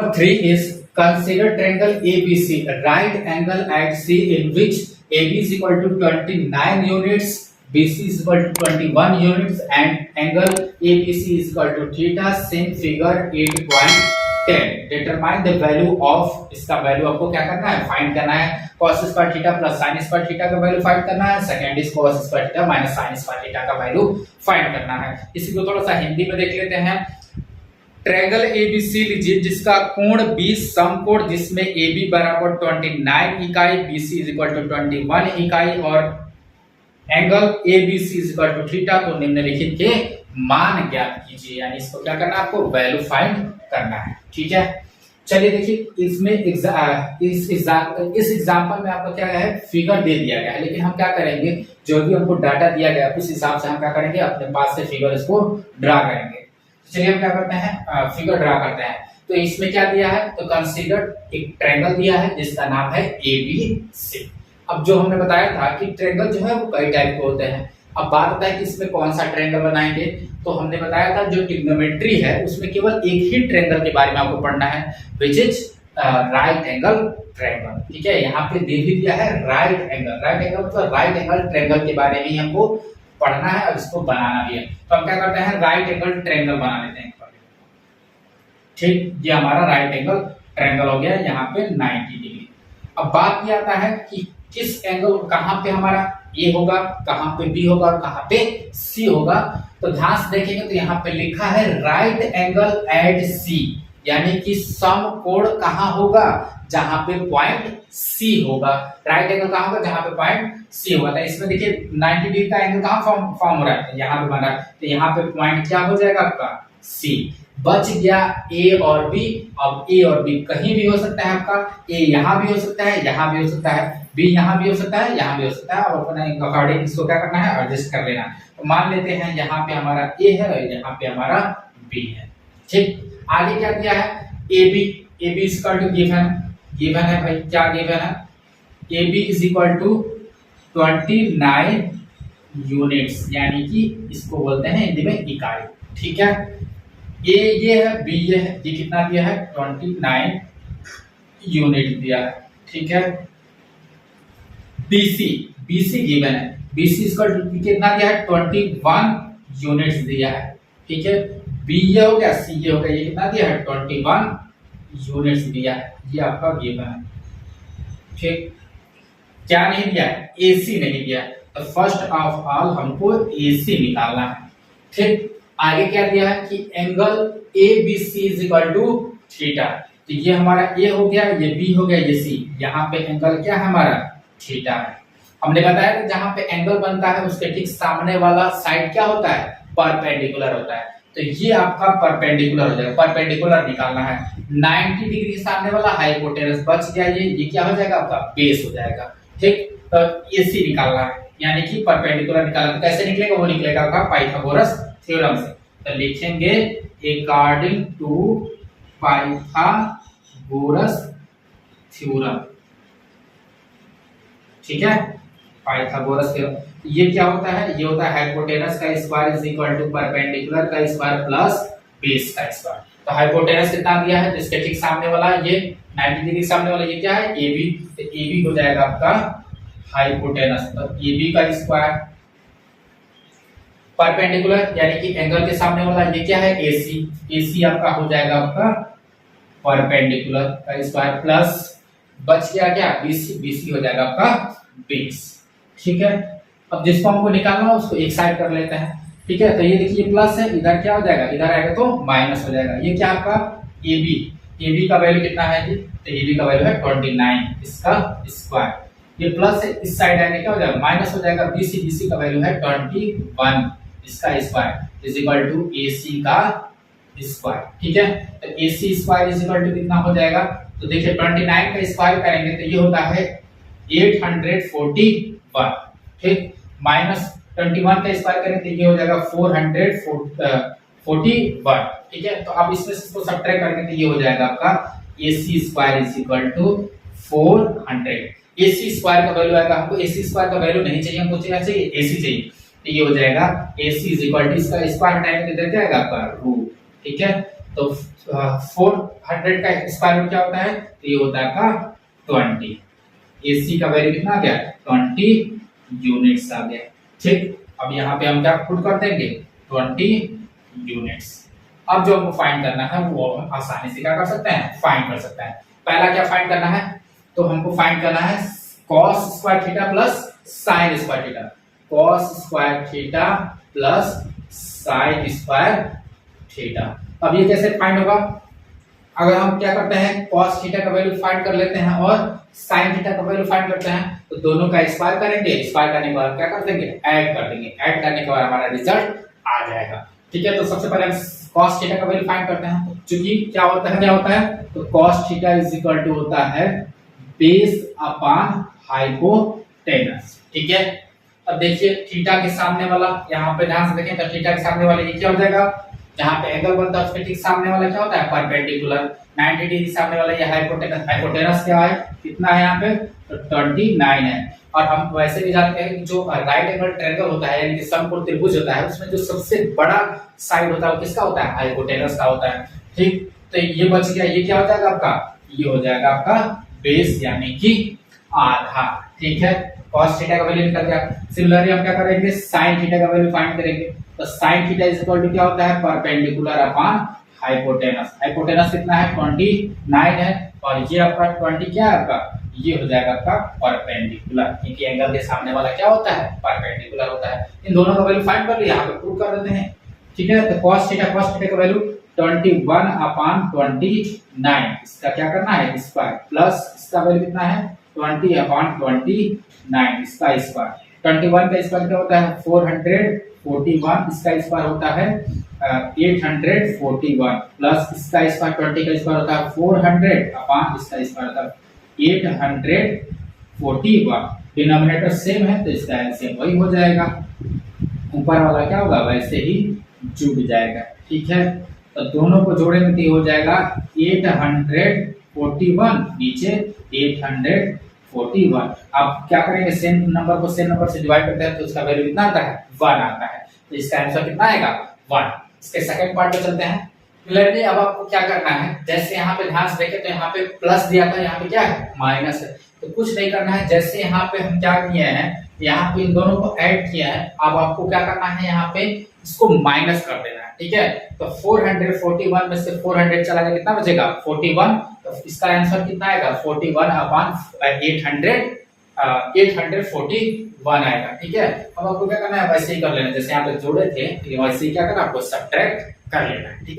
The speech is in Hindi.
Number 3 is consider triangle ABC, right angle at C in which AB is equal to 29 units, BC is equal to 21 units and angle ABC is equal to theta seen figure 8.10. Determine the value of, इसका वैल्यू आपको क्या करना है, फाइंड करना है. cos square theta plus sin square theta का वैल्यू फाइंड करना है. Second is cos square theta minus sin square theta का वैल्यू फाइंड करना है. इसी को थोड़ा सा हिंदी में देख लेते हैं. ट्रायंगल एबीसी लीजिए जिसका कोण 20 समकोण जिसमें AB बराबर 29 इकाई, BC इज इक्वल टू 21 इकाई और angle ABC is equal to theta को निम्नलिखित के मान ज्ञात कीजिए. यानी इसको क्या करना है, आपको वैल्यू फाइंड करना है. ठीक है, चलिए देखिए इसमें इस एग्जांपल में आपको क्या है, फिगर दे दिया गया है, लेकिन हम क्या करेंगे, जो भी हमको डाटा दिया गया उस हिसाब से हम क्या करेंगे, अपने पास से फिगर इसको ड्रा करेंगे. चलिए हम क्या करते हैं, फिगर ड्रा करते हैं. तो इसमें क्या दिया है, तो कंसीडर एक ट्रायंगल दिया है जिसका नाम है ABC. अब जो हमने बताया था कि ट्रायंगल जो है वो कई टाइप के होते हैं. अब बात होता है कि इसमें कौन सा ट्रायंगल बनाएंगे. तो हमने बताया था जो ट्रिग्नोमेट्री है उसमें केवल एक ही ट्रायंगल के बारे में आपको पढ़ना है, which is right angle triangle. ठीक है, यहाँ पे दे भी दिया है राइट एंगल. राइट एंगल मतलब राइट एंगल ट्रायंगल के बारे में ही हमको पढ़ना है और इसको बनाना भी है. तो हम क्या करते हैं, राइट एंगल ट्रायंगल बना लेते हैं. ठीक, ये हमारा राइट एंगल ट्रायंगल हो गया, यहाँ पे 90 डिग्री. अब बात ये आता है कि किस एंगल कहाँ पे हमारा ए होगा, कहाँ पे बी होगा और कहाँ पे सी होगा. तो ध्यान से देखेंगे तो यहाँ पे लिखा है राइट एंगल एट सी, यानी कि समकोण कहाँ होगा, जहां पे पॉइंट सी होगा. राइट एंगल कहाँ होगा, जहां पे पॉइंट सी होगा. तो इसमें देखिए 90 डिग्री का एंगल कहाँ फॉर्म हो रहा है, यहाँ पे बना. तो यहाँ पे पॉइंट क्या हो जाएगा आपका, सी. बच गया ए और बी. अब ए और बी कहीं भी हो सकता है आपका, ए यहाँ भी हो सकता है, यहाँ भी हो सकता है, बी यहाँ भी हो सकता है, यहाँ भी हो सकता है. और अपना अकॉर्डिंग इसको क्या करना है, एडजस्ट कर लेना. तो मान लेते हैं यहाँ पे हमारा ए है और यहाँ पे हमारा बी है. ठीक, आगे क्या दिया है, A B. A B is equal to given है भाई, क्या गिवन है, A B is equal to 29 units, यानी कि इसको बोलते हैं हिंदी में इकाई. ठीक है, ए ये है, बी ये है, ये कितना दिया है, 29 यूनिट दिया है. ठीक है, बीसी गिवन है, बीसी इक्वल टू कितना दिया है, 21 यूनिट्स दिया है. ठीक है, बी ये हो गया, सी ये हो गया, ये कितना दिया है, 21 यूनिट्स दिया है. ये आपका गिवन है. ठीक, क्या नहीं दिया है, एसी नहीं दिया. तो फर्स्ट ऑफ ऑल हमको एसी निकालना है. ठीक, आगे क्या दिया है कि angle ABC is equal to theta. तो ये हमारा ए हो गया, ये बी हो गया, ये सी. यहाँ पे एंगल क्या है हमारा, थीटा है. हमने बताया कि जहां पे एंगल बनता है उसके ठीक सामने वाला साइड क्या होता है, परपेंडिकुलर होता है. तो ये आपका परपेंडिकुलर हो जाएगा. परपेंडिकुलर निकालना है. 90 डिग्री के सामने वाला हाइपोटेनस बच गया, ये क्या हो जाएगा आपका, बेस हो जाएगा. ठीक, तो एसी निकालना है, यानी कि परपेंडिकुलर निकालना. तो कैसे निकलेगा, वो निकलेगा आपका पाइथागोरस थ्योरम से. तो लिखेंगे अकॉर्डिंग टू पाइथागोरस थ्योरम. ठीक है, पाइथागोरस थ्योरम. ये क्या होता है, ये होता है हाइपोटेनस का square is equal to perpendicular का स्क्वायर प्लस बेस का स्क्वायर. तो हाइपोटेनस कितना दिया है, तो इसके ठीक सामने वाला ये 90 डिग्री सामने वाला ये क्या है, AB. तो AB हो जाएगा आपका हाइपोटेनस. तो AB का स्क्वायर परपेंडिकुलर यानी कि एंगल के सामने वाला ये क्या है, AC. AC आपका हो जाएगा आपका परपेंडिकुलर का स्क्वायर प्लस बच गया क्या, BC हो जाएगा आपका बेस. ठीक है, अब जिसको हमको निकालना है उसको एक साइड कर लेते हैं. ठीक है, तो ये देखिए प्लस है, इधर क्या हो जाएगा, इधर आएगा तो माइनस हो जाएगा. ये क्या आपका AB का वैल्यू कितना है जी, तो AB का वैल्यू है 29, इसका स्क्वायर. ये प्लस है, इस साइड आने क्या हो जाएगा, माइनस हो जाएगा. BC का वैल्यू है 21, इसका square is equal to AC का स्क्वायर. ठीक है, तो AC square is equal to कितना हो जाएगा, तो देखिए 29 का स्क्वायर करेंगे तो ये होता है 841. ठीक, माइनस 21 का स्क्वायर करें तो ये हो जाएगा 441. ठीक है, तो अब इसमें से इसको सब्ट्रैक्ट करेंगे तो ये हो जाएगा आपका AC square is equal to 400. AC square का वैल्यू आएगा, हमको AC स्क्वायर का वैल्यू नहीं चाहिए, हमको चाहिए AC चाहिए. तो ये हो जाएगा AC इज इक्वल टू इसका स्क्वायर टाइम किधर जाएगा आपका रूट. ठीक है, तो 400 का स्क्वायर रूट क्या होता है, तो ये होता है आपका 20। AC का वैल्यू कितना आ गया, 20 यूनिट्स आ गया। ठीक, अब यहाँ पे हम क्या पुट कर देंगे, 20 यूनिट्स। अब जो हमको फाइंड करना है वो हम आसानी से क्या कर सकते हैं, फाइंड कर सकते हैं। पहला क्या फाइंड करना है, तो हमको फाइंड करना है cos square theta plus sin square theta. cos square theta plus sin square theta. अब ये कैसे फाइंड होगा, अगर हम क्या करते हैं cos थीटा का वैल्यू फाइंड कर लेते हैं और sin थीटा का वैल्यू फाइंड करते हैं, तो दोनों का स्क्वायर करेंगे, स्क्वायर करने के बाद क्या कर देंगे, ऐड कर देंगे। ऐड करने के बाद हमारा रिजल्ट आ जाएगा। ठीक है, तो सबसे पहले हम cos थीटा का वैल्यू फाइंड करते हैं। चूंकि क्या होता है, तो cos theta is equal to होता है बेस अपॉन हाइपोटेनस। ठीक है, अब देखिए थीटा के सामने वाला, यहाँ पे ध्यान से देखें तो थीटा के सामने वाले ये क्या हो जाएगा, जहां पे एंगल बनता है उसके ठीक सामने वाला क्या होता है, परपेंडिकुलर। 90 डिग्री सामने वाला ये हाइपोटेनस। हाइपोटेनस क्या है, कितना है यहाँ पे, तो 29 है। और हम वैसे भी जानते हैं कि जो राइट एंगल ट्रायंगल होता है यानी कि समकोण त्रिभुज होता है, उसमें जो सबसे बड़ा साइड होता है वो किसका होता है, हाइपोटेनस का होता है। ठीक, तो ये बच गया, ये क्या हो जाएगा आपका, ये हो जाएगा आपका बेस यानी कि आधा। ठीक है, cos थीटा का वैल्यू निकल गया। सिमिलरली हम क्या करेंगे, sin थीटा का वैल्यू फाइंड करेंगे। तो sin theta is equal to क्या होता है, परपेंडिकुलर अपॉन हाइपोटेनस। हाइपोटेनस कितना है, 29 है, और ये आपका 20 क्या है आपका, ये हो जाएगा आपका परपेंडिकुलर, क्योंकि एंगल के सामने वाला क्या होता है, परपेंडिकुलर होता है। इन दोनों का वैल्यू फाइंड कर लिया, यहाँ पे प्रूव कर देते हैं। ठीक है, तो cos थीटा का वैल्यू 21 अपॉन 29, इसका क्या करना है, स्क्वायर, प्लस इसका वैल्यू कितना है, 20 अपॉन 29, इसका स्क्वायर। 21 का स्क्वायर क्या होता है, 441, इसका स्क्वायर होता है 841, प्लस इसका स्क्वायर 20 का स्क्वायर होता है 400 अपॉन इसका स्क्वायर होता है 841। डिनोमिनेटर सेम है तो इसका एलसीएम वही हो जाएगा, ऊपर वाला क्या होगा वैसे ही जुड़ जाएगा। ठीक है, तो दोनों को जोड़ेंगे तो ये हो जाएगा 841, नीचे 841। अब क्या करेंगे, सेम नंबर को सेम नंबर से डिवाइड करते हैं तो उसका वैल्यू कितना आता है, 1 आता है। तो इसका आंसर कितना आएगा, 1। इसके सेकंड पार्ट पे चलते हैं। क्लियरली अब आपको क्या करना है, जैसे यहाँ पे ध्यान से देखें तो यहाँ पे प्लस दिया था, यहाँ पे क्या है, माइनस है। तो कुछ नहीं करना है, जैसे यहाँ पे हम क्या किए हैं, यहाँ पे इन दोनों को ऐड किया है। अब आपको क्या करना है, यहाँ पे इसको माइनस कर देना है। ठीक है, तो 441 में से 400 चला गया, कितना बचेगा, 41। तो इसका आंसर कितना आएगा, 41 अपॉन 841 आएगा। ठीक है, अब आपको क्या करना है, वैसे ही कर लेना, जैसे यहाँ पे जोड़े थे वैसे ही क्या करना, आपको सब्ट्रैक्ट कर लेना है। ठीक है।